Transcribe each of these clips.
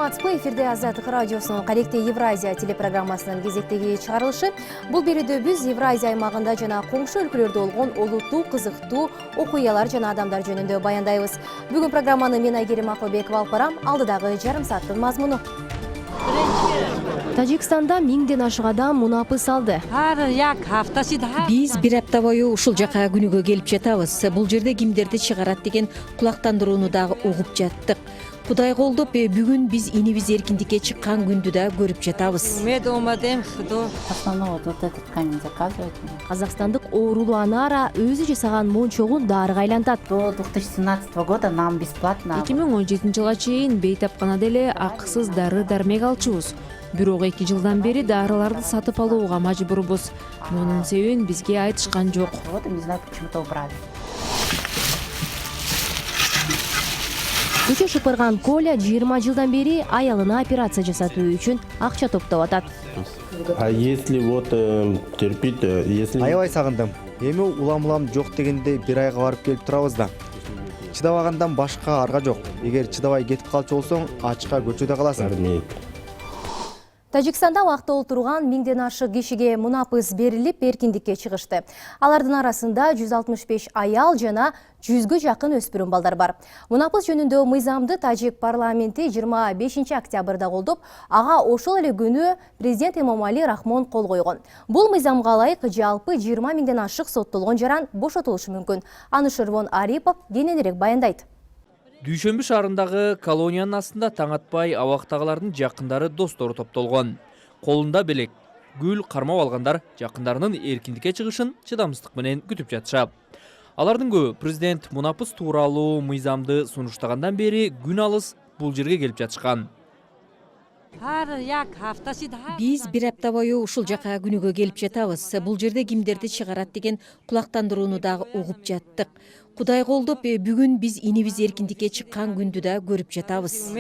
Саламатсызбы, эфирде Азаттык радиосунун Каректе Евразия телепрограммасынын кезектеги чыгарылышы. Бул берүүдө биз Евразия аймагында жана коңшу өлкөлөрдө болгон олуттуу, кызыктуу окуялар жана адамдар жөнүндө баяндайбыз. Бүгүн программаны мен Айгерим Акылбекова алып барам. Алдыдагы жарым сааттын мазмуну. Тажикстанда 1000ден ашык адам мунапыс алды. Биз бир апта бою ушул жака күнүгө келип жатабыз. Бул жерде кимдерди чыгарат деген кулактандырууну дагы угуп жаттык. Кудай колдоп, бүгүн биз инибиз эркиндикке чыккан күндү да көрүп жатабыз. Казакстандык оорулуу Анара өзү жасаган мончогун дарыга айлантат. До 2017 года нам бесплатно. 2017 жылга чейин бейтапканада эле акысыз дары-дармек алчубуз. Бирок 2 жылдан бери дарыларды сатып алууга мажбурбуз. Мунун себебин бизге айтышкан жок. Вот не знаю, почему-то убрали. Үчү шыпырган Коля 20 жылдан бери аялына операция жасатуу үчүн акча топтоп атат. А если вот терпит, если... Аябай сагындым. Эми улам жок дегенде бир айга барып келип турабыз да. Чыдабагандан башка арга жок. Эгер чыдабай кетип калчу болсоң, ачка көчөдө каласың. Тажикстанда убакта олтурган 1000ден ашык кишиге мунапыс берилип, эркиндикке чыгышты. Алардын арасында 165 аял жана 100гө жакын өспүрүм балдар бар. Мунапыс жөнүндө мыйзамды Тажик парламенти 25 октябрда колдоп, ага ошол эле күнү президент Эмомали Рахмон кол койгон. Бул мыйзамга ылайык жалпы 20 000ден ашык соттолгон жаран бошотулушу мүмкүн. Аны Шервон Арипов кененирээк баяндайт. Дүйшөмбү шаарындагы колониянын астында таң атпай абактагылардын жакындары достору топтолгон. Колунда белек, гүл кармап алгандар жакындарынын эркиндикке чыгышын чыдамсыздык менен күтүп жатышат. Алардын көбү президент мунапыс тууралуу мыйзамды сунуштагандан бери күн алыс бул жерге келип жатышкан. Биз бир апта бою ушул жака күнүгө келип жатабыз. Бул жерде кимдерди чыгарат деген кулактандырууну дагы угуп жаттык. Кудай колдоп, бүгүн биз инибиз эркиндикке чыккан күндү да көрүп жатабыз.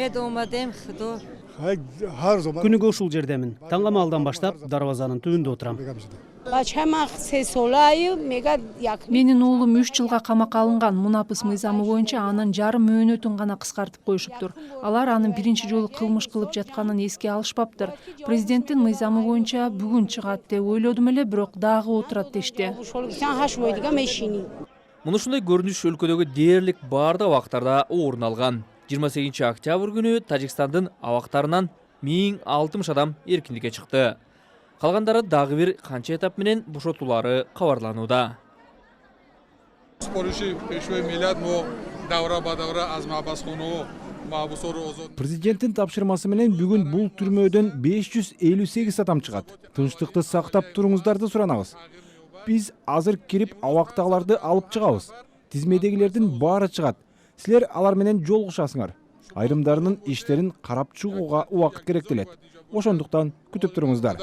Күнүгө ушул жердемин. Таңгамалдан баштап дарбазанын түбүндө отурам. Менин уулум 3 жылга камакка алынган. Мунапыс мыйзамы боюнча анын жарым мөөнөтүн гана кыскартып коюшуптур. Алар анын биринчи жолу кылмыш кылып жатканын эске алышпаптыр. Президенттин мыйзамы боюнча бүгүн чыгат деп ойлодум эле, бирок дагы отурат дешти. Муну ушундай көрүнүш өлкөдөгү дээрлик бардык абактарда орун алган. 28 октябрь күнү Тажикстандын абактарынан 1060 адам эркиндикке чыкты. Калгандары дагы бир канча этап менен бошотуулары кабарланууда. Президенттин тапшырмасы менен бүгүн бул түрмөдөн 558 адам чыгат. Тынчтыкты сактап туруңуздарды суранабыз. Биз азыр кирип абактагыларды алып чыгабыз. Тизмедегилердин баары чыгат. Силер алар менен жолугушасыңар. Айрымдарынын иштерин карап чыгууга убакыт керектелет. Ошондуктан күтүп туруңуздар.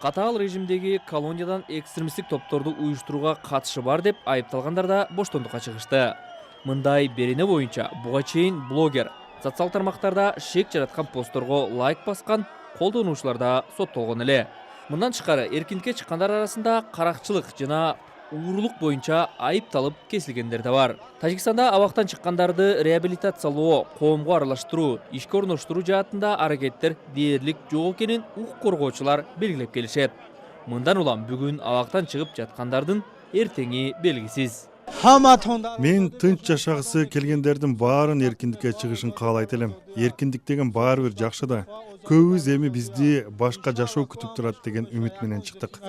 Катаал режимдеги колониядан экстремисттик топторду уюштурууга катышы бар деп айыпталгандар да боштондукка чыгышты. Мындай берене боюнча буга чейин блогер социал тармактарда шек жараткан постторго лайк баскан колдонуучулар да соттолгон эле. Мындан тышкары эркиндикке чыккандар арасында каракчылык жана уурулук боюнча айыпталып кесилгендер да бар. Тажикстанда абактан чыккандарды реабилитациялоо, коомго аралаштыруу, ишке орноштуруу жаатында аракеттер дээрлик жок экенин укук коргоочулар белгилеп келишет. Мындан улам бүгүн абактан чыгып жаткандардын эртеңи белгисиз. Мен тынч жашагысы келгендердин баарын эркиндикке чыгышын каалайт элем. Эркиндик деген баары бир жакшы да. Көбүбүз эми бизди башка жашоо күтүп турат деген үмүт менен чыктык.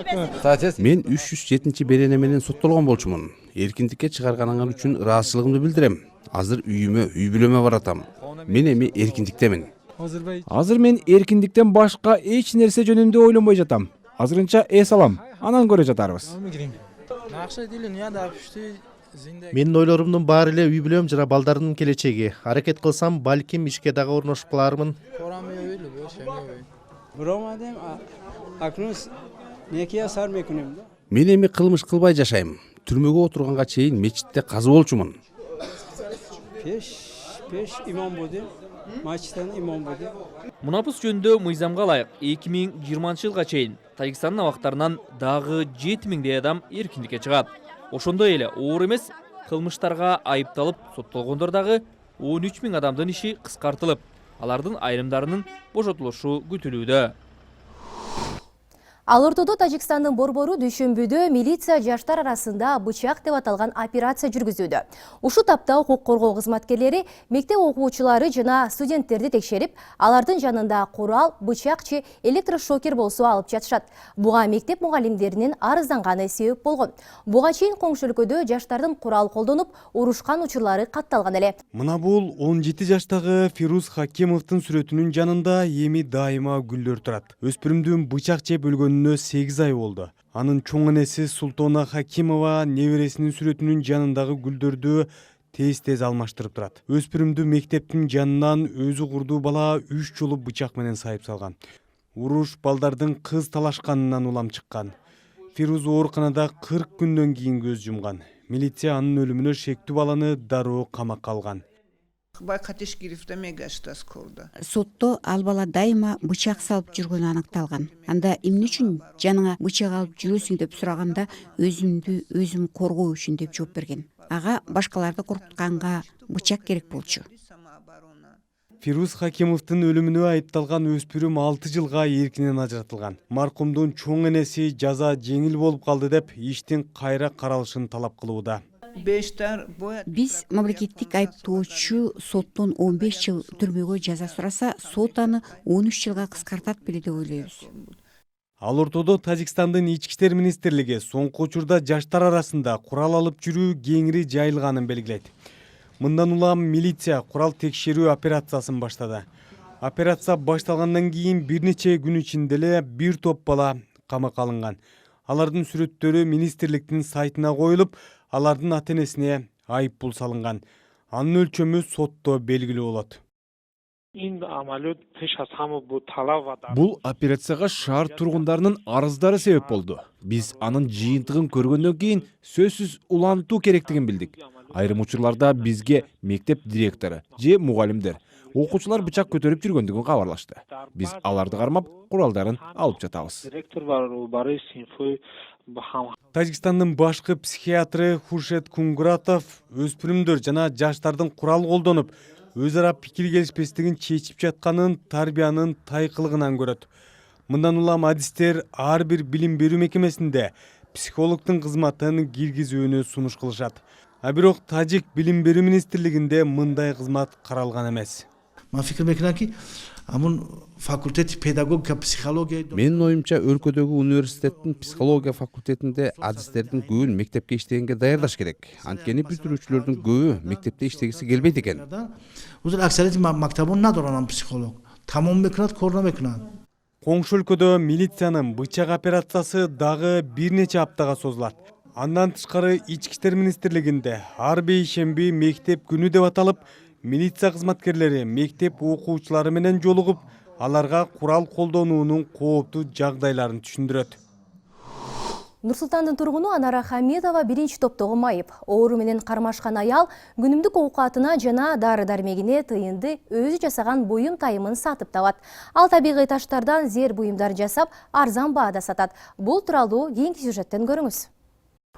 Мен 307 берене менен соттолгон болчумун. Эркиндикке чыгарганыңар үчүн ыраазычылыгымды билдирем. Азыр үйүмө, үй бүлөмө баратам. Мен эми эркиндиктемин. Азыр мен эркиндиктен башка эч нерсе жөнүндө ойлонбой жатам. Азырынча эс алам, анан көрө жатарбыз. Менин ойлорумдун баары эле үй бүлөм жана балдардын келечеги. Аракет кылсам, балким ишке дагы орношуп калармын. Мен эми кылмыш кылбай жашайм. Түрмөгө отурганга чейин мечитте казы болчумун. Мунапыс жөнүндө мыйзамга ылайык 2020 жылга чейин Тажикстандын абактарынан дагы 7000 адам эркиндикке чыгат. Ошондой эле оор эмес кылмыштарга айыпталып соттолгондор дагы 13 000 адамдын иши кыскартылып, алардын айрымдарынын бошотулушу күтүлүүдө. Ал ортодо Тажикстандын борбору дүйшөмбүдө милиция жаштар арасында бычак деп аталган операция жүргүзүүдө. Ушу тапта укук коргоо кызматкерлери мектеп окуучулары жана студенттерди текшерип, алардын жанында курал, бычак же электрошокер болсо алып жатышат. Буга мектеп мугалимдеринин арызданганы себеп болгон. Буга чейин коңшу өлкөдө жаштардын курал колдонуп, урушкан учурлары катталган эле. Мына бул 17 жаштагы Фируз Хакимовдун сүрөтүнүн жанында эми дайыма гүлдөр турат. Өспүрүмдүн бычак жеп өлгөнүнө 8 ай болду. Анын чоң энеси Султона Хакимова небересинин сүрөтүнүн жанындагы гүлдөрдү тез алмаштырып турат. Өспүрүмдү мектептин жанынан өзү курдуу бала 3 жолу бычак менен сайып салган. Уруш балдардын кыз талашканынан улам чыккан. Фируз ооруканада 40 күндөн кийин көз жумган. Милиция анын өлүмүнө шектүү баланы дароо камакка алган. Сотто ал бала дайыма бычак салып жүргөнү аныкталган. Анда эмне үчүн жаныңа бычак алып жүрөсүң деп сураганда өзүмдү өзүм коргоо үчүн деп жооп берген. Ага башкаларды коркутканга бычак керек болчу. Фируз Хакимовдун өлүмүнө айыпталган өспүрүм 6 жылга эркинен ажыратылган. Маркумдун чоң энеси жаза жеңил болуп калды деп иштин кайра каралышын талап кылууда. Биз мамлекеттик айыптоочу соттон 15 жыл түрмөгө жаза сураса, сот аны 13 жылга кыскартат беле деп ойлойбуз. Ал ортодо Тажикстандын ички иштер министрлиги соңку учурда жаштар арасында курал алып жүрүү кеңири жайылганын белгилейт. Мындан улам милиция курал текшерүү операциясын баштады. Операция башталгандан кийин бир нече күн ичинде эле бир топ бала камакка алынган. Алардын сүрөттөрү министрликтин сайтына коюлуп, алардын ата-энесине айыппул салынган. Анын өлчөмү сотто белгилүү болот. Бул операцияга шаар тургундарынын арыздары себеп болду. Биз анын жыйынтыгын көргөндөн кийин сөзсүз улантуу керектигин билдик. Айрым учурларда бизге мектеп директору же мугалимдер окуучулар бычак көтөрүп жүргөндүгүн кабарлашты. Биз аларды кармап, куралдарын алып жатабыз. Тажикстандын башкы психиатры Хуршет Кунгуратов өспүрүмдөр жана жаштардын курал колдонуп, өз ара пикир келишпестигин чечип жатканын тарбиянын тайкылыгынан көрөт. Мындан улам адистер ар бир билим берүү мекемесинде психологдун кызматын киргизүүнү сунуш кылышат. А бирок Тажик билим берүү министрлигинде мындай кызмат каралган эмес. Менин оюмча өлкөдөгү университеттин психология факультетинде адистердин көбүн мектепке иштегенге даярдаш керек. Анткени бүтүрүүчүлөрдүн көбү мектепте иштегиси келбейт экен. Коңшу өлкөдө милициянын бычак операциясы дагы бир нече аптага созулат. Андан тышкары ички иштер министрлигинде ар бейшемби мектеп күнү деп аталып, милиция кызматкерлери мектеп окуучулары менен жолугуп, аларга курал колдонуунун кооптуу жагдайларын түшүндүрөт. Нурсултандын тургуну Анара Хамидова биринчи топтогу майып. Оору менен кармашкан аял күнүмдүк оокатына жана дары-дармегине тыйынды өзү жасаган буюм тайымын сатып табат. Ал табигый таштардан зер буюмдар жасап, арзан баада сатат. Бул тууралуу кийинки сюжеттен көрүңүз.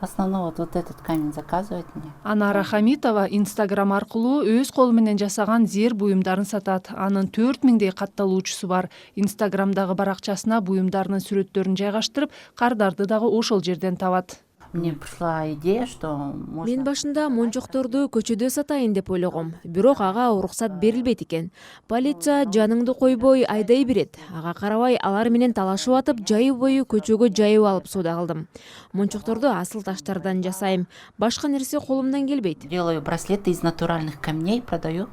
Основной вот этот камень заказывает мне. Анара Хамитова Инстаграм аркылуу өз колу менен жасаган зер буюмдарын сатат. Анын 4000дей катталуучусу бар. Инстаграмдагы баракчасына буюмдарынын сүрөттөрүн жайгаштырып, кардарды дагы ошол жерден табат. Мне пришла идея, что Мен башында мончокторду көчөдө сатайын деп ойлогом. Бирок ага уруксат берилбейт экен. Полиция жаныңды койбой айдай берет. Ага карабай алар менен талашып атып, жайы бою көчөгө жайып алып соода кылдым. Мончокторду асыл таштардан жасайм. Башка нерсе колумдан келбейт. Делаю браслеты из натуральных камней, продаю.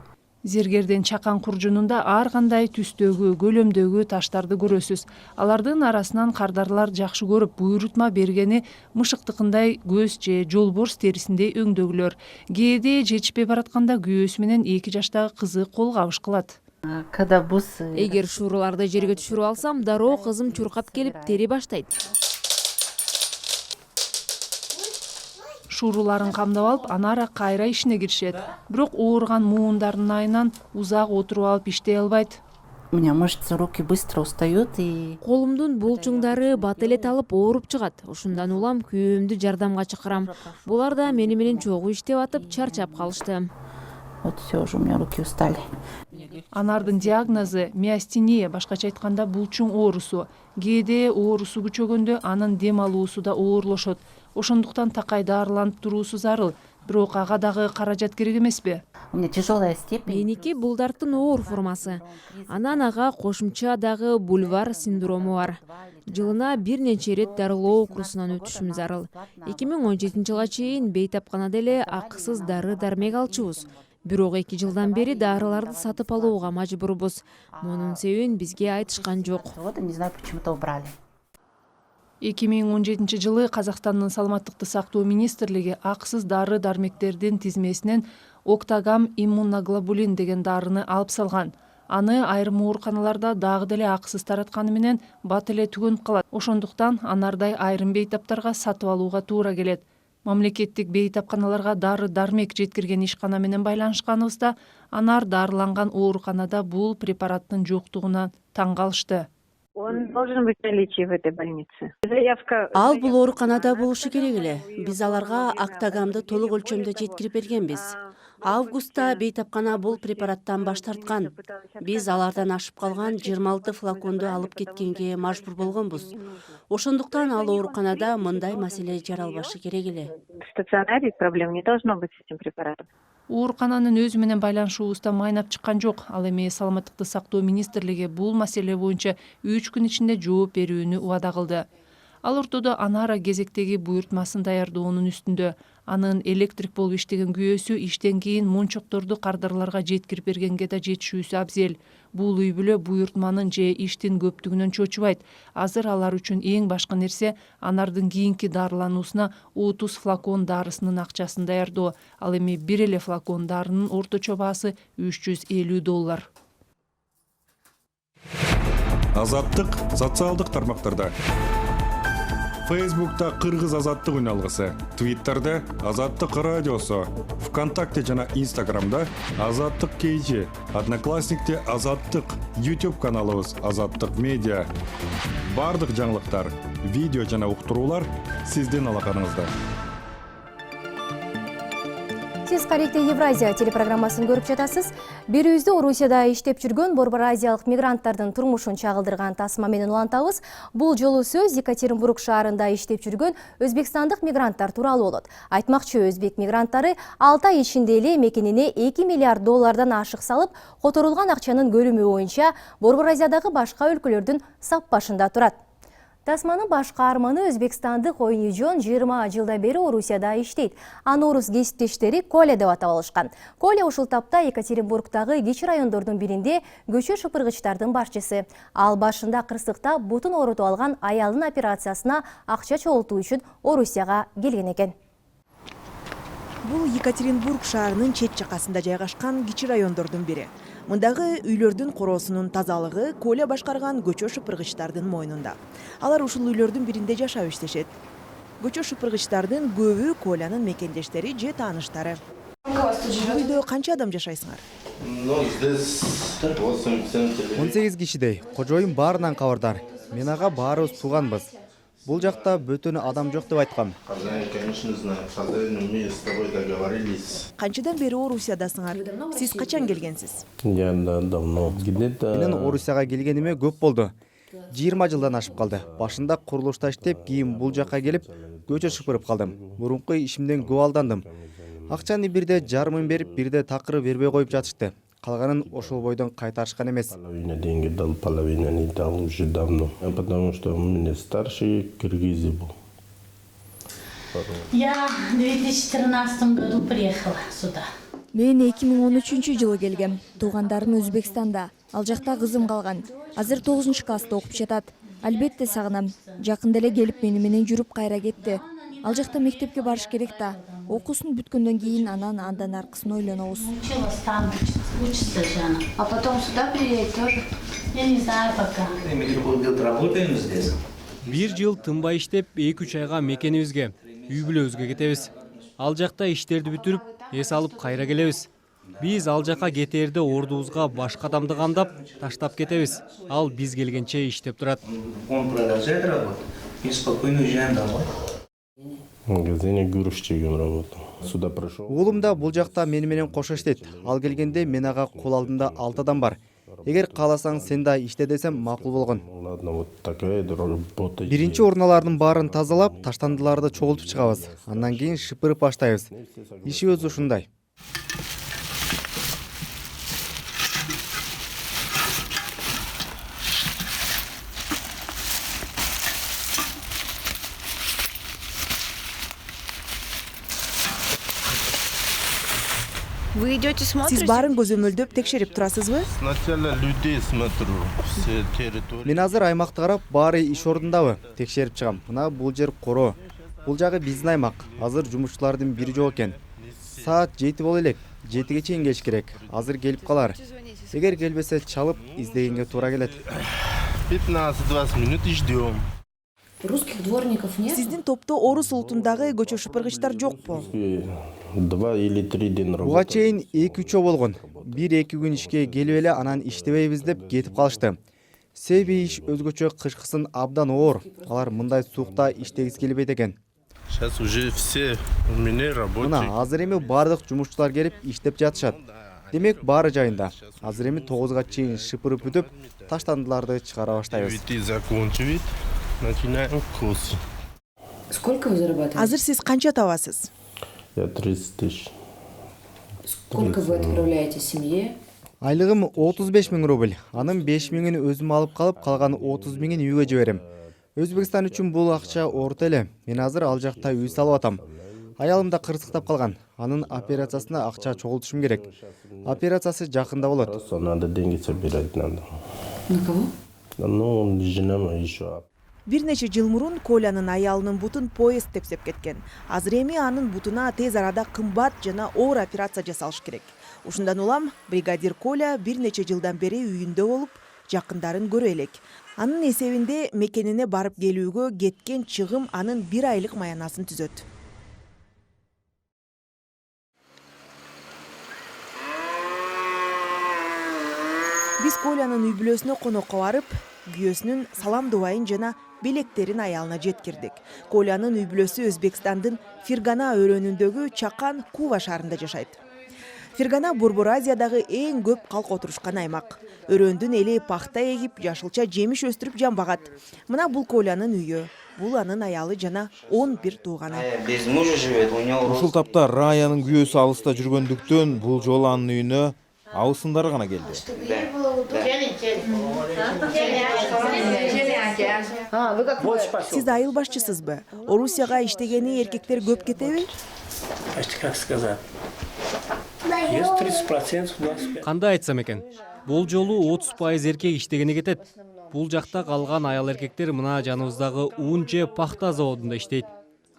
Зергерден чакан куржунунда ар кандай түстөгү, көлөмдөгү таштарды көрөсүз. Алардын арасынан кардарлар жакшы көрүп буйрутма бергени мышыктыкындай көз же жолборс терисиндей өңдөгүлөр. Кээде жетишпей баратканда күйөөсү менен 2 жаштагы кызы кол кабыш кылат. Эгер шууруларды жерге түшүрүп алсам, дароо кызым чуркап келип тери баштайт. Шууруларын камдап алып, Анара кайра ишине киришет. Бирок ооруган муундарынын айынан узак отуруп алып иштей албайт. У меня мышцы руки быстро устают и Колумдун булчуңдары бат эле алып ооруп чыгат. Ушундан улам күйөөмдү жардамга чакырам. Булар да мени менен чогуу иштеп атып чарчап калышты. вот все уже у меня руки устали. Анардын диагнозу миостения, башкача айтканда булчуң оорусу. Кээде оорусу күчөгөндө анын дем алуусу да оорлошот. Ошондуктан такай дарыланып туруусу зарыл. Бирок ага дагы каражат керек эмеспи? У меня тяжелая степень. Меники бул дарттын оор формасы. Анан ага кошумча дагы бульвар синдрому бар. Жылына бир нече ирет дарылоо курсунан өтүшүм зарыл. 2017 жылга чейин бейтапканада эле акысыз дары дармек алчубуз. Бирок 2 жылдан бери дарыларды сатып алууга мажбурбуз. Мунун себебин бизге айтышкан жок. Вот не знаю, почему-то убрали. 2017 жылы Казакстандын саламаттыкты сактоо министрлиги акысыз дары дармектердин тизмесинен Октагам иммуноглобулин деген дарыны алып салган. Аны айрым ооруканаларда дагы деле акысыз таратканы менен бат эле түгөнүп калат. Ошондуктан анардай айрым бейтаптарга сатып алууга туура келет. Мамлекеттик бейтапканаларга дары дармек жеткирген ишкана менен байланышканыбызда анар дарыланган ооруканада бул препараттын жоктугуна таң калышты. Он должен быть в наличии в этой больнице. Заявка. Ал бул ооруканада болушу керек эле. Биз аларга Октагамды толук өлчөмдө жеткирип бергенбиз. Августта бейтапкана бул препараттан баш тарткан. Биз алардан ашып калган 26 флаконду алып кеткенге мажбур болгонбуз. Ошондуктан ал ооруканада мындай маселе жаралбашы керек эле. В стационаре проблем не должно быть с этим препаратом. Оорукананын өзү менен байланышуубузда майнап чыккан жок. Ал эми саламаттыкты сактоо министрлиги бул маселе боюнча 3 күн ичинде жооп берүүнү убада кылды. Ал ортодо Анара кезектеги буйртмасын даярдоонун үстүндө. Анын электрик болуп иштеген күйөөсү иштен кийин мончокторду кардарларга жеткирип бергенге да жетишүүсү абзел. Бул үй бүлө буйртманын же иштин көптүгүнөн чочубайт. Азыр алар үчүн эң башкы нерсе анардын кийинки дарылануусуна 30 флакон дарысынын акчасын даярдоо. Ал эми бир эле флакон дарынын орточо баасы $350. Азаттык социалдык тармактарда. Фейсбукта Кыргыз азаттык үналгысы, Твиттерде Азаттык радиосу, ВКонтакте жана Инстаграмда Азаттык KG, Одноклассникте Азаттык, YouTube каналыбыз Азаттык медиа. Бардык жаңылыктар, видео жана уктуруулар сиздин алаканыңызда. Сиз Каректе Евразия телепрограммасын көрүп жатасыз. Бирүүздө Орусияда иштеп жүргөн борбор азиялык мигранттардын турмушун чагылдырган тасма менен улантабыз. Бул жолу сөз Екатеринбург шаарында иштеп жүргөн өзбекстандык мигранттар тууралуу болот. Айтмакчы, өзбек мигранттары 6 ай ичинде эле мекенине $2 миллиард ашык салып, которулган акчанын көлүмү боюнча борбор азиядагы башка өлкөлөрдүн сап башында турат. Тасманын баш каарманы өзбекстандык Ойнижон 20 жылда бери Орусияда иштейт. Аны орус кесиптештери Коля деп атап алышкан. Коля ушул тапта Екатеринбургдагы кичи райондордун биринде көчө шыпыргычтардын башчысы. Ал башында кырсыкта бутун оорутуп алган аялдын операциясына акча чогултуу үчүн Орусияга келген экен. Бул Екатеринбург шаарынын чет жакасында жайгашкан кичи райондордун бири. Мындагы үйлөрдүн короосунун тазалыгы Коля башкарган көчө шыпыргычтардын мойнунда. Алар ушул үйлөрдүн биринде жашап иштешет. Көчө шыпыргычтардын көбү Колянын мекендештери же тааныштары. Үйдө канча адам жашайсыңар? 18 кишидей. Кожоюм баарынан кабардар. Мен ага баарыбыз тууганбыз. Бул жакта бөтөнү адам жок деп айткам. Канчадан бери Орусиядасыңар? Сиз качан келгенсиз? Менин Орусияга келгениме көп болду. 20 жылдан ашып калды. Башында курулушта иштеп, кийин бул жакка келип, көчө шыпырып калдым. Мурунку ишимден көп алдандым. Акчаны бирде жарымын берип, бирде такыры бербей коюп жатышты. Калганын ошол бойдон кайтарышкан эмес. Деньги дал половину, не дал уже давно. Потому что у меня старший киргизы был. Я в 2013 году приехала сюда. Мен 2013 жылы келгем. Туугандарым Өзбекстанда. Ал жакта кызым калган. Азыр 9-класста окуп жатат. Албетте сагынам. Жакында эле келип мени менен жүрүп кайра кетти. Ал жакта мектепке барыш керек да. Окуусун бүткөндөн кийин андан аркысын ойлонобуз. Училась там, учится же она. А потом сюда приедет тоже? Я не знаю пока. Работаем здесь. Бир жыл тынбай иштеп, 2-3 айга мекенибизге, үй бүлөбүзгө кетебиз. Ал жакта иштерди бүтүрүп, эс алып кайра келебиз. Биз ал жака кетээрде ордубузга башка адамды кандап, таштап кетебиз. Ал биз келгенче иштеп турат. Он продолжает работать и спокойно уезжаем домой. В магазине грузчигом работал. Сюда пришел. уулум да бул жакта мени менен кошо иштейт. Ал келгенде мен ага кол алдымда 6 адам бар. Эгер кааласаң сен да иште десем макул болгон. Ладно, вот такая работа. Биринчи урналардын баарын тазалап, таштандыларды чогултуп чыгабыз. Андан кийин шыпырып баштайбыз. Ишибиз ушундай. Сиз баарын көзөмөлдөп текшерип турасызбы? Сначала людей смотрю, все территории. Мен азыр аймакты карап, баары иш ордундабы? Текшерип чыгам. Мына бул жер коро. Бул жагы биздин аймак. Азыр жумушчулардын бири жок экен. Саат 7 боло элек. 7ге чейин келиш керек. Азыр келип калар. Эгер келбесе чалып издегенге туура келет. 15-20 минут ждем. Русских дворников нет? Сиздин топто орус улутундагы көчө шыпыргычтар жокпу? 2 или 3 ден Буга работал. чейин 2-3 болгон. 1-2 күн ишке келип эле анан иштебейбиз деп кетип калышты. Себеби иш өзгөчө кышкысын абдан оор. Алар мындай суукта иштегиси келбейт экен. Сейчас уже все у меня рабочие. Мына азыр эми бардык жумушчулар келип иштеп жатышат. Демек баары жайында. Азыр эми 9га чейин шыпырып бүтүп, таштандыларды чыгара баштайбыз. 9 закончивает, начинаем косить. Сколько вы зарабатываете? Азыр сиз канча табасыз? Я 30 тысяч. Сколько вы отправляете семье? Айлыгым 35 000 рубль. Анын 5 000-ин өзүм алып калып, калган 30 000-ин үйгө жиберем. Өзбекстан үчүн бул акча орто эле. Мен азыр ал жакта үй салып атам. Аялым да кырсыктап калган. Анын операциясына акча чогултушум керек. Операциясы жакында болот. Надо деньги собирать надо. На кого? Ну, жена моя еще. Бир нече жыл мурун Колянын аялынын бутун поезд тепсеп кеткен. Азыр эми анын бутуна тез арада кымбат жана оор операция жасалыш керек. Ушундан улам бригадир Коля бир нече жылдан бери үйүндө болуп, жакындарын көрө элек. Анын эсебинде мекенине барып келүүгө кеткен чыгым анын 1 айлык маянасын түзөт. Биз Колянын үй бүлөсүнө конокко барып, күйөөсүнүн салам дубайын жана белектерин аялына жеткирдик. Колянын үй бүлөсү Өзбекстандын Фергана өрөөнүндөгү Чакан Кува шаарында жашайт. Фергана Борбор Азиядагы эң көп калк отурушкан аймак. Өрөөндүн эли пахта эгип, жашылча жемиш өстүрүп жамбагат. Мына бул Колянын үйү. Бул анын аялы жана 11 тууганы. Без мужа живет, у него Ушул тапта Раянын күйөөсү алыста жүргөндүктөн бул жолу анын үйүнө абысындары гана келди. Сиз айыл башчысызбы? Орусияга иштегени эркектер көп кетеби? Почти как сказать. Есть 30%, 25%. Кандай айтсам экен? Бул жолу 30% эркек иштегени кетет. Бул жакта калган аял эркектер мына жаныбыздагы ун же пахта заводунда иштейт.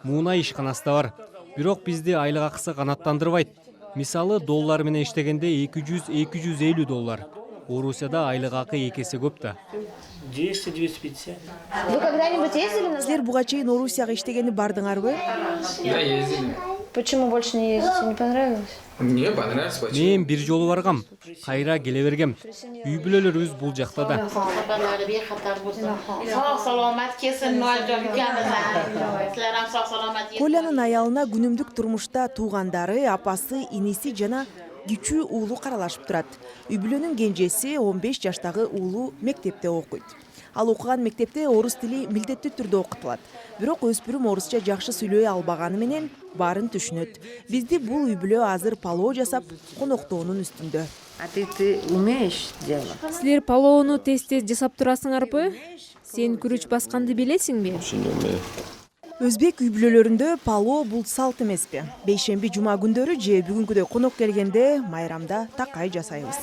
Муунай ишканасында бар. Бирок бизди айлык акысы канааттандырбайт. Мисалы доллар менен иштегенде 200-250 доллар. Орусияда айлык акы 2 эсе көп да. 200-250. Вы когда-нибудь ездили? Силер буга чейин Орусияга иштегени бардыңарбы? Да, ездили. Почему больше не ездите? Не понравилось? Мне понравилось. Почему? Мен бир жолу баргам. Кайра келе бергем. Үй бүлөлөрүбүз бул жакта да. Колянын аялына күнүмдүк турмушта туугандары, апасы, иниси жана кичүү уулу каралашып турат. Үй бүлөнүн кенжеси 15 жаштагы уулу мектепте окуйт. Ал окуган мектепте орус тили милдеттүү түрдө окутулат. Бирок өспүрүм орусча жакшы сүйлөй албаганы менен баарын түшүнөт. Бизди бул үй бүлө азыр палоо жасап, коноктоонун үстүндө. А ты умеешь делать? Силер палоону тез-тез жасап турасыңарбы? Сен күрүч басканды билесиңби? Өзбек үй бүлөлөрүндө палоо бул салт эмеспи. Бейшемби жума күндөрү же бүгүнкүдөй конок келгенде майрамда такай жасайбыз.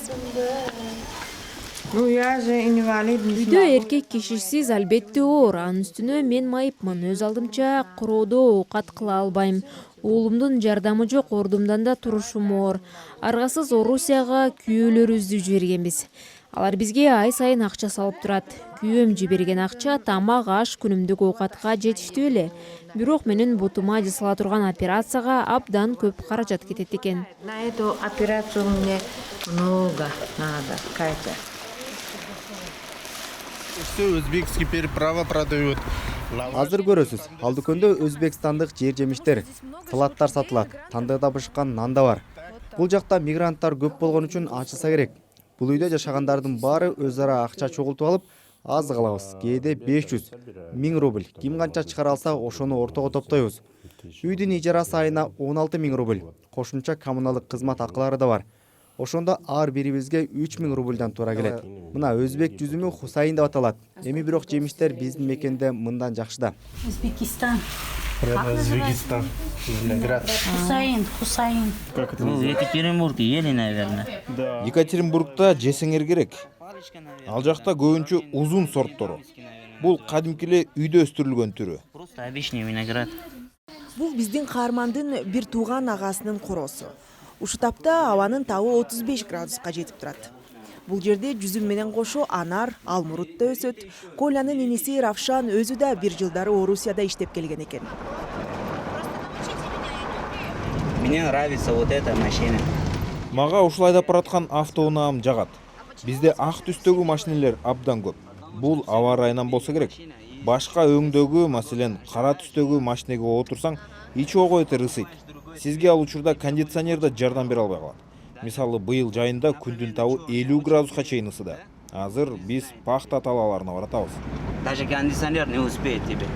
Үйдө эркек кишисиз албетте оор. Анын үстүнө мен майыпмын. Өз алдымча короодо оокат кыла албайм. Уулумдун жардамы жок, ордумдан да турушум оор. Аргасыз Орусияга күйөөлөрүбүздү жибергенбиз. Алар бизге ай сайын акча салып турат. Күйөөм жиберген акча тамак, аш, күнүмдүк оокатка жетиштүү эле. Бирок менин бутума жасала турган операцияга абдан көп каражат кетет экен. На эту операцию мне много надо, Катя. Все узбекский переправа продают. Азыр көрөсүз, ал дүкөндө өзбекстандык жер жемиштер, салаттар сатылат, тандыда бышкан нан да бар. Бул жакта мигранттар көп болгон үчүн ачылса керек. Бул үйдө жашагандардын баары өз ара акча чогултуп алып, аз калабыз. Кээде 500-1000 рубль. Ким канча чыгара алса, ошону ортого топтойбуз. Үйдүн ижарасы айына 16.000 рубль. Кошумча коммуналдык кызмат акылары да бар. Ошондо ар бирибизге 3000 рубльдан туура келет. Мына өзбек жүзүмү Хусайин деп аталат. Эми бирок жемиштер биздин мекенде мындан жакшыда. Узбекистан. Узбекистан. Виноград. Хусайин. Как это Ну, в Екатеринбурге ели, наверное. Екатеринбургта жесеңер керек. Ал жакта көбүнчө узун сорттору. Бул кадимки эле үйдө өстүрүлгөн түрү. Просто обычный виноград. Бул биздин каармандын бир тууган агасынын коросу. Ушу тапта абанын табы 35 градуска жетип турат. Бул жерде жүзүм менен кошо анар, алмурут да өсөт. Колянын иниси Равшан өзү да бир жылдары Орусияда иштеп келген экен. Мне нравится вот эта машина. Мага ушул айдап бараткан автоунаам жагат. Бизде ак түстөгү машинелер абдан көп. Бул аба ырайынан болсо керек. Башка өңдөгү, маселен, кара түстөгү машинеге отурсаң, ичи огойто ысыйт. Сизге ал учурда кондиционер да жардам бере албай калат. Мисалы, быйыл жайында күндүн табы 50 градуска чейин ысыды. Азыр биз пахта талааларына баратабыз. Даже кондиционер не успеет тебе.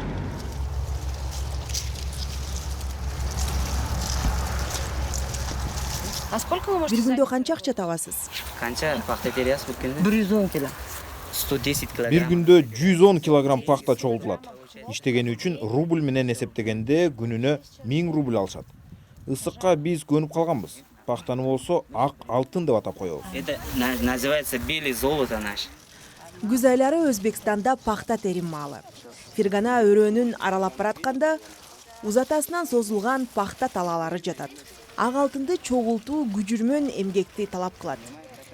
А сколько вы можете? Бир күндө канча акча табасыз? Канча пахта теряс бүткенде? 110 кило. 110 килограмм. Бир күндө 110 килограмм пахта чогултулат. Иштегени үчүн рубль менен эсептегенде күнүнө 1000 рубль алышат. Ысыкка биз көнүп калганбыз. Пахтаны болсо ак алтын деп атап коебуз. Это называется белый золото наш. Күз айлары Өзбекстанда пахта терим маалы. Фергана өрөөнүн аралап баратканда узатасынан созулган пахта талаалары жатат. Ак алтынды чогултуу күжүрмөн эмгекти талап кылат.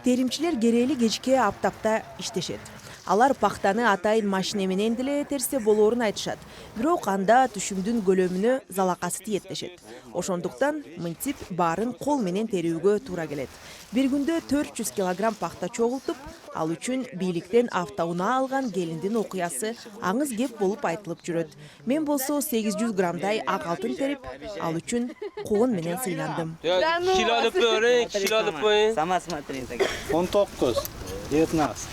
Теримчилер керели кечке аптапта иштешет. Алар пахтаны атайын машине менен деле терсе болоорун айтышат. Бирок анда түшүмдүн көлөмүнө залакасы тиеттешет. Ошондуктан мынтип баарын кол менен терүүгө туура келет. Бир күндө 400 килограмм пахта чогултуп, ал үчүн бийликтен автоунаа алган келиндин окуясы аңыз кеп болуп айтылып жүрөт. Мен болсо 800 граммдай ак алтын терип, ал үчүн коон менен сыйландым. Сама смотри. 19, 19.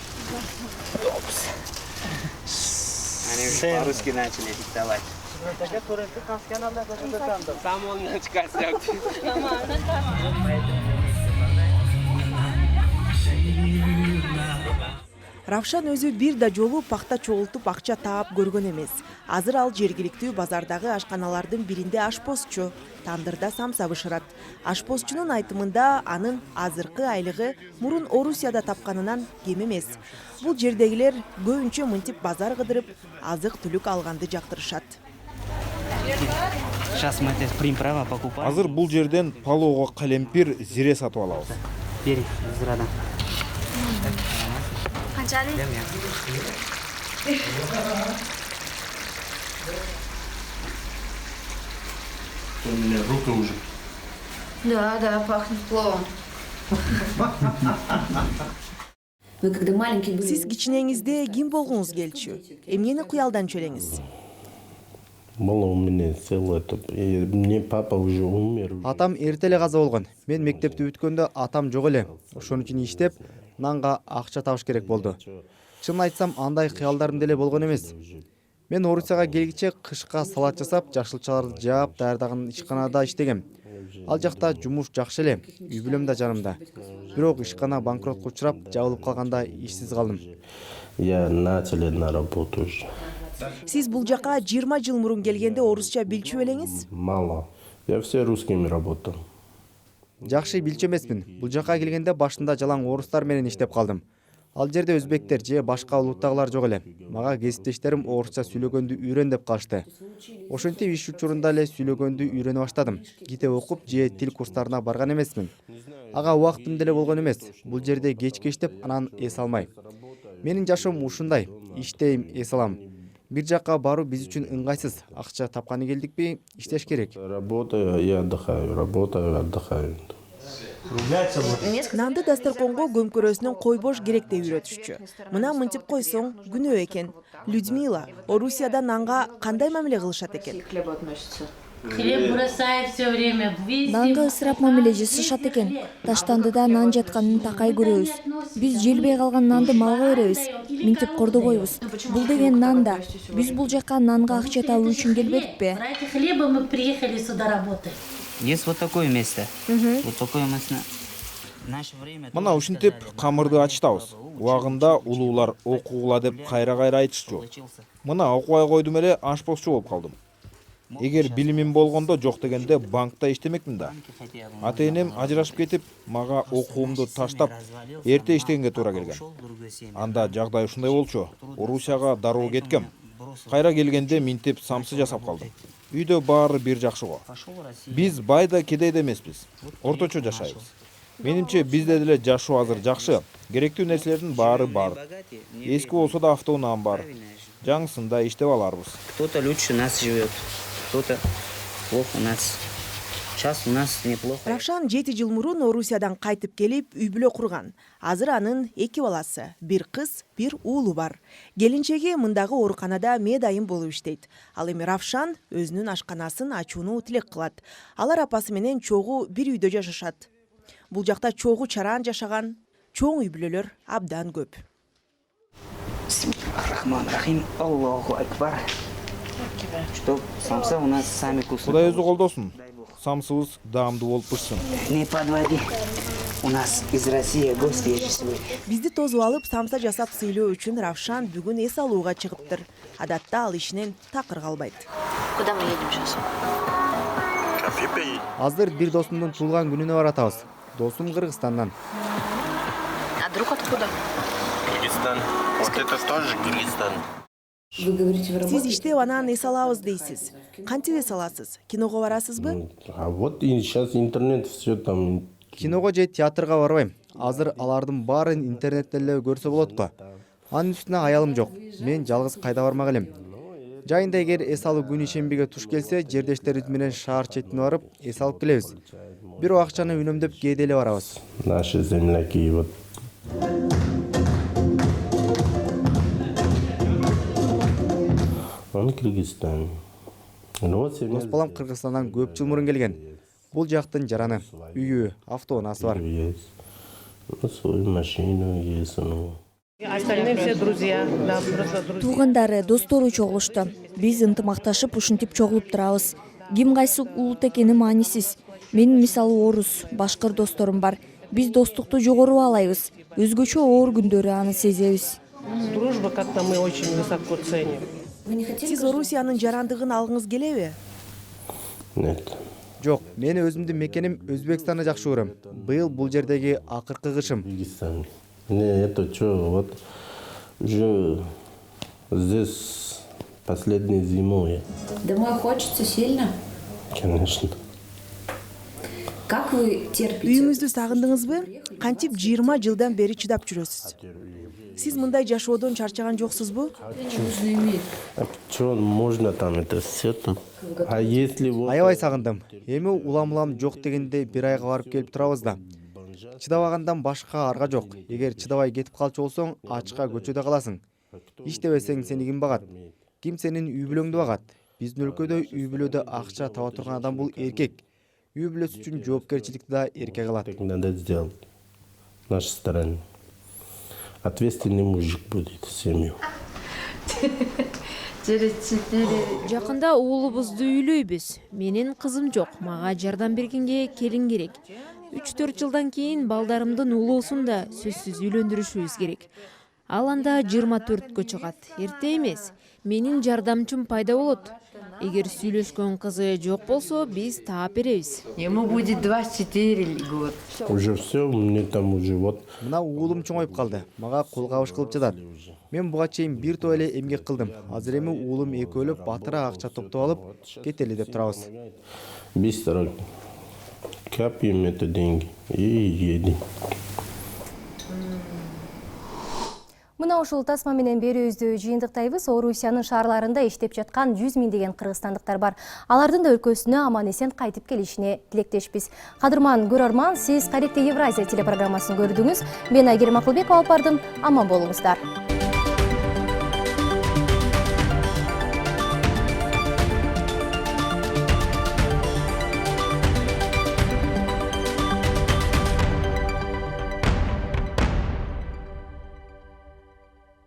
Они уже по-русски начали диктовать. Равшан өзү бир да жолу пахта чогултуп акча таап көргөн эмес. Азыр ал жергиликтүү базардагы ашканалардын биринде ашпозчу, тандырда самса бышырат. Ашпозчунун айтымында анын азыркы айлыгы мурун Орусияда тапканынан кем эмес. Бул жердегилер көбүнчө мынтип базар кыдырып, азык-түлүк алганды жактырышат. Сейчас мы это примправо покупаем. Азыр бул жерден палоого калемпир, зире сатып алабыз. Бери, зирадан. Канчалык? У меня руки уже. Да, пахнет пловом. Сиз кичинеңизде ким болгуңуз келчү? Эмнени куялдан чөлеңиз? Было у меня целое, мне папа уже умер. Атам эртеле каза болгон. Мен мектепти бүткөндө атам жок эле. Ошон үчүн иштеп, нанга акча табыш керек болду. Чын айтсам, андай кыялдарым деле болгон эмес. Мен Орусияга келгиче кышка салат жасап, жашылчаларды жаап, даярдаган ишканада иштегем. Ал жакта жумуш жакшы эле, үй бүлөм да жанымда. Бирок ишкана банкротко учурап, жабылып калганда ишсиз калдым. Я начал на работу уже. Сиз бул жака 20 жыл мурун келгенде орусча билчү элеңиз? Мало. Я все русскими работал. Жакшы билчү эмесмин. Бул жака келгенде башында жалаң орустар менен иштеп калдым. Ал жерде өзбектер же башка улуттагылар жок эле. Мага кесиптештерим орусча сүйлөгөндү үйрөн деп калышты. Ошентип иш учурунда эле сүйлөгөндү үйрөнө баштадым. Китеп окуп же тил курстарына барган эмесмин. Ага убактым деле болгон эмес. Бул жерде кечкештеп анан эс алмай. Менин жашоом ушундай. Иштейм, эс алам. Бир жакка баруу биз үчүн ыңгайсыз. Акча тапканы келдикпи, иштеш керек. Работаю и отдыхаю, работаю, отдыхаю. Нанды дасторконго көмкөрөсүнөн койбош керек деп үйрөтүшчү. Мына мынтип койсоң күнөө экен. Людмила, Орусияда нанга кандай мамиле кылышат экен? Хлеб бросает все время. Нанга ысырап мамиле жасашат экен. Таштандыда нан жатканын такай көрөбүз. Биз желбей калган нанды малга беребиз. Минтип кордобойбуз. Бул деген нан да. Биз бул жака нанга акча табуу үчүн келбедикпи? Ради хлеба мы приехали сюда работать. Есть вот такое место. Вот такое место. Мына ушинтип камырды ачтабыз. Убагында улуулар окугула деп кайра айтышчу. Мына окубай койдум эле ашпозчу болуп калдым. Эгер билимим болгондо жок дегенде банкта иштемекмин да. Ата-энем ажырашып кетип, мага окуумду таштап, эрте иштегенге туура келген. Анда жагдай ушундай болчу. Орусияга дароо кеткем. Кайра келгенде минтип самсы жасап калдым. Үйдө баары бир жакшы го. Биз бай да кедей да эмеспиз. Орточо жашайбыз. Менимче бизде деле жашоо азыр жакшы. Керектүү нерселердин баары бар. Эски болсо да автоунаам бар. Жаңысында иштеп аларбыз. Кто-то лучше нас живет, кто-то плохо нас. Сейчас у нас неплохо. Равшан 7 жыл мурун Орусиядан кайтып келип, үй бүлө курган. Азыр анын 2 баласы, бир кыз, бир уулу бар. Келинчеги мындагы ооруканада медайым болуп иштейт. Ал эми Равшан өзүнүн ашканасын ачууну тилек кылат. Алар апасы менен чогуу бир үйдө жашашат. Бул жакта чогуу чараан жашаган, чоң үй бүлөлөр абдан көп. Рахман-рахим, Аллаху акбар. Чтоб самса у нас сами кусают. Кудай өзү колдосун. Самсыбыз даамдуу болуп пышсын. Не подводи. У нас из России гости пришли. Бизди тозуп алып самса жасап сыйлоо үчүн Равшан бүгүн эс алууга чыгыптыр. Адатта ал ишинен такыр калбайт. Куда мы едем сейчас? Азыр бир досумдун туулган күнүнө баратабыз. Досум Кыргызстандан. А друг откуда? Кыргызстан. Вот это тоже Кыргызстан. Вы говорите, вы Сиз работаете? иштеп анан эс алабыз дейсиз. Кантип эс аласыз? Киного барасызбы? А вот и сейчас интернет все там. Киного же театрга барбайм. Азыр алардын баарын интернетте эле көрсө болот го. Анын үстүнө аялым жок. Мен жалгыз кайда бармак элем. Жайында эгер эс алуу күн ишембиге туш келсе, жердештерибиз менен шаар четине барып эс алып келебиз. Бирок акчаны үнөмдөп кээде эле барабыз. Наши земляки вот. Он Кыргызстан. Дос балам Кыргызстандан көп жыл мурун келген. Бул жактын жараны, үйү, автоунаасы бар. Свою машину есть. Остальные все друзья. Туугандары, достору чогулушту. Биз ынтымакташып ушинтип чогулуп турабыз. Ким кайсы улут экени маанисиз. Менин мисалы орус, башкыр досторум бар. Биз достукту жогору баалайбыз. Өзгөчө оор күндөрү аны сезебиз. Дружба как-то мы очень высоко ценим. Сиз Орусиянын жарандыгын алгыңыз келеби? Нет. Жок, мен өзүмдүн мекеним Өзбекстанды жакшы көрөм. Быйыл бул жердеги акыркы кышым. Кыргызстан. Не, это что, вот уже здесь последней зимой. Домой хочется сильно? Конечно. Как вы терпите? Үйүңүздү сагындыңызбы? Кантип 20 жылдан бери чыдап жүрөсүз? Сиз мындай жашоодон чарчаган жоксузбу? Что можно там это все тут? А если вот... Аябай сагындым. Эми улам жок дегенде бир айга барып келип турабыз да. Чыдабагандан башка арга жок. Эгер чыдабай кетип калчу болсоң, ачка көчөдө каласың. Иштебесең сени ким багат? Ким сенин үй бүлөңдү багат? Биздин өлкөдө үй бүлөдө акча таба турган адам бул эркек. Үй бүлөсү үчүн жоопкерчиликти да эркек алат. Надо сделать в нашей стране. Ответственный мужик будет семью. Жакында уулубузду үйлөйбүз. Менин кызым жок. Мага жардам бергенге келин керек. 3-4 жылдан кийин балдарымдын уулуусун да сөзсүз үйлөндүрүшүбүз керек. Ал анда 24-кө чыгат. Эрте эмес. Менин жардамчым пайда болот. Эгер сүйлөшкөн кызы жок болсо, биз таап беребиз. Ему будет 24 год. Уже все, мне там уже вот... Мына уулум чоңоюп калды. Мага кол кабыш кылып жатат. Мен буга чейин бир топ эле эмгек кылдым. Азыр эми уулум экөөлөп батыра акча топтоп алып кетели деп турабыз. Быстро копим это деньги. и едим. Мына ушул тасма менен берүүбүздү жыйынтыктайбыз. Орусиянын шаарларында иштеп жаткан 100 миңдеген кыргызстандыктар бар. Алардын да өлкөсүнө аман-эсен кайтып келишине тилектешпиз. Кадырман көрөрман, сиз Каректе Евразия телепрограммасын көрдүңүз. Мен Айгерим Акылбекова алып бардым. Аман болуңуздар.